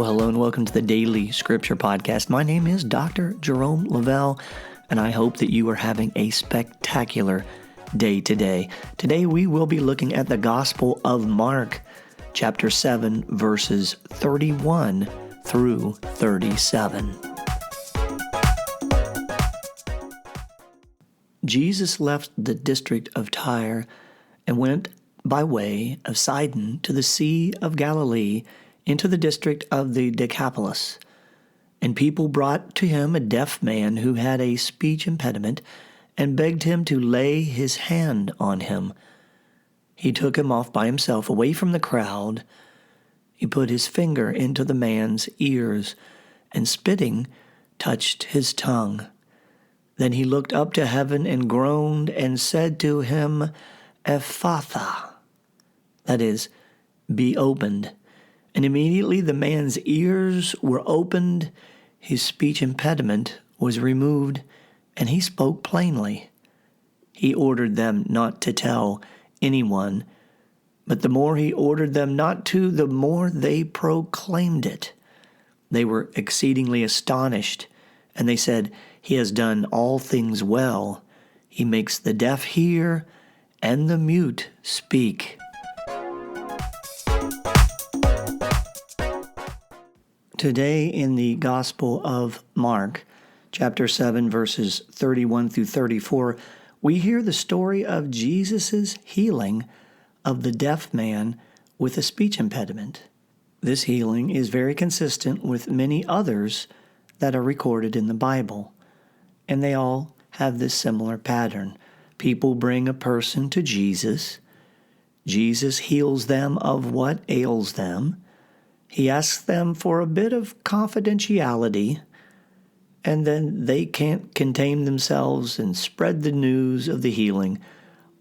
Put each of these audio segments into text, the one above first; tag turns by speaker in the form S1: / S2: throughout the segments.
S1: Well, hello and welcome to the Daily Scripture Podcast. My name is Dr. Jerome Lavelle, and I hope that you are having a spectacular day today. Today we will be looking at the Gospel of Mark, chapter 7, verses 31 through 37. Jesus left the district of Tyre and went by way of Sidon to the Sea of Galilee into the district of the Decapolis. And people brought to him a deaf man who had a speech impediment and begged him to lay his hand on him. He took him off by himself away from the crowd. He put his finger into the man's ears and spitting touched his tongue. Then he looked up to heaven and groaned and said to him, Ephphatha, that is, be opened. And immediately the man's ears were opened, his speech impediment was removed, and he spoke plainly. He ordered them not to tell anyone, but the more he ordered them not to, the more they proclaimed it. They were exceedingly astonished, and they said, He has done all things well. He makes the deaf hear and the mute speak. Today in the Gospel of Mark, chapter 7, verses 31 through 34, we hear the story of Jesus' healing of the deaf man with a speech impediment. This healing is very consistent with many others that are recorded in the Bible, and they all have this similar pattern. People bring a person to Jesus. Jesus heals them of what ails them. He asks them for a bit of confidentiality, and then they can't contain themselves and spread the news of the healing,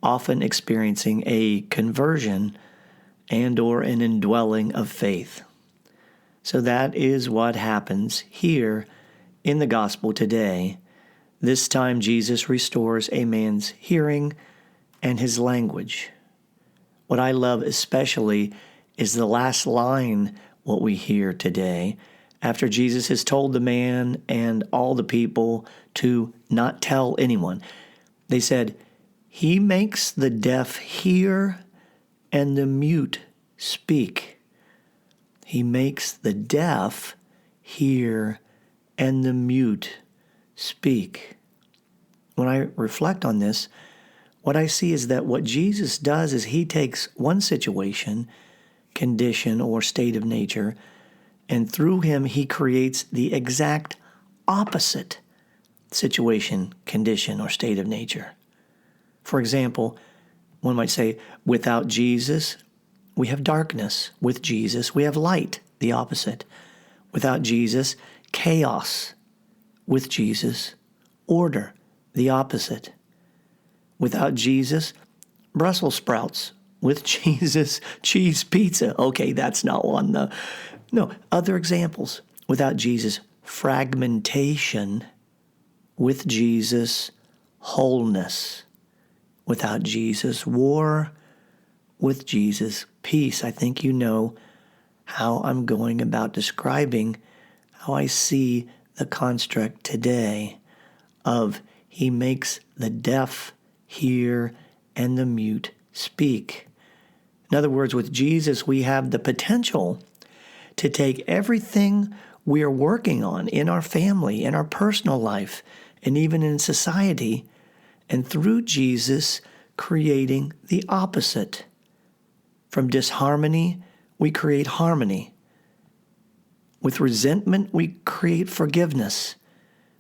S1: often experiencing a conversion and or an indwelling of faith. So that is what happens here in the gospel today. This time Jesus restores a man's hearing and his language. What I love especially is the last line what we hear today, after Jesus has told the man and all the people to not tell anyone. They said, He makes the deaf hear and the mute speak. He makes the deaf hear and the mute speak. When I reflect on this, what I see is that what Jesus does is He takes one situation, condition, or state of nature, and through Him He creates the exact opposite situation, condition, or state of nature. For example, one might say, without Jesus, we have darkness. With Jesus, we have light, the opposite. Without Jesus, chaos. With Jesus, order, the opposite. Without Jesus, Brussels sprouts. With Jesus, cheese pizza. Okay, that's not one though. No, other examples. Without Jesus, fragmentation. With Jesus, wholeness. Without Jesus, war. With Jesus, peace. I think you know how I'm going about describing how I see the construct today of He makes the deaf hear and the mute speak. In other words, with Jesus, we have the potential to take everything we are working on in our family, in our personal life, and even in society, and through Jesus, creating the opposite. From disharmony, we create harmony. With resentment, we create forgiveness.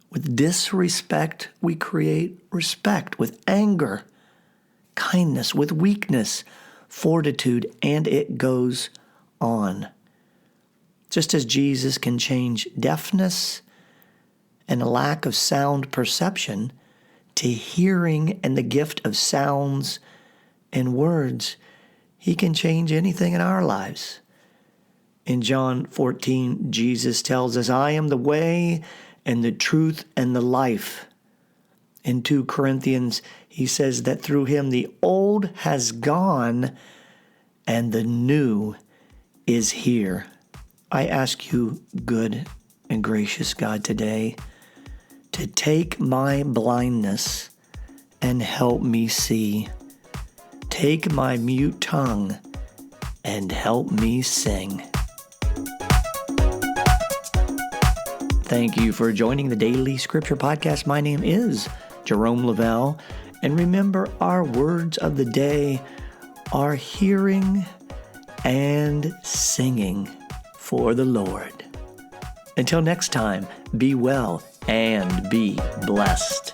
S1: With disrespect, we create respect. With anger, kindness. With weakness, fortitude, and it goes on. Just as Jesus can change deafness and a lack of sound perception to hearing and the gift of sounds and words, He can change anything in our lives. In John 14, Jesus tells us, I am the way and the truth and the life. In 2 Corinthians, he says that through Him the old has gone and the new is here. I ask you, good and gracious God, today to take my blindness and help me see. Take my mute tongue and help me sing. Thank you for joining the Daily Scripture Podcast. My name is Jerome Lavelle. And remember, our words of the day are hearing and singing for the Lord. Until next time, be well and be blessed.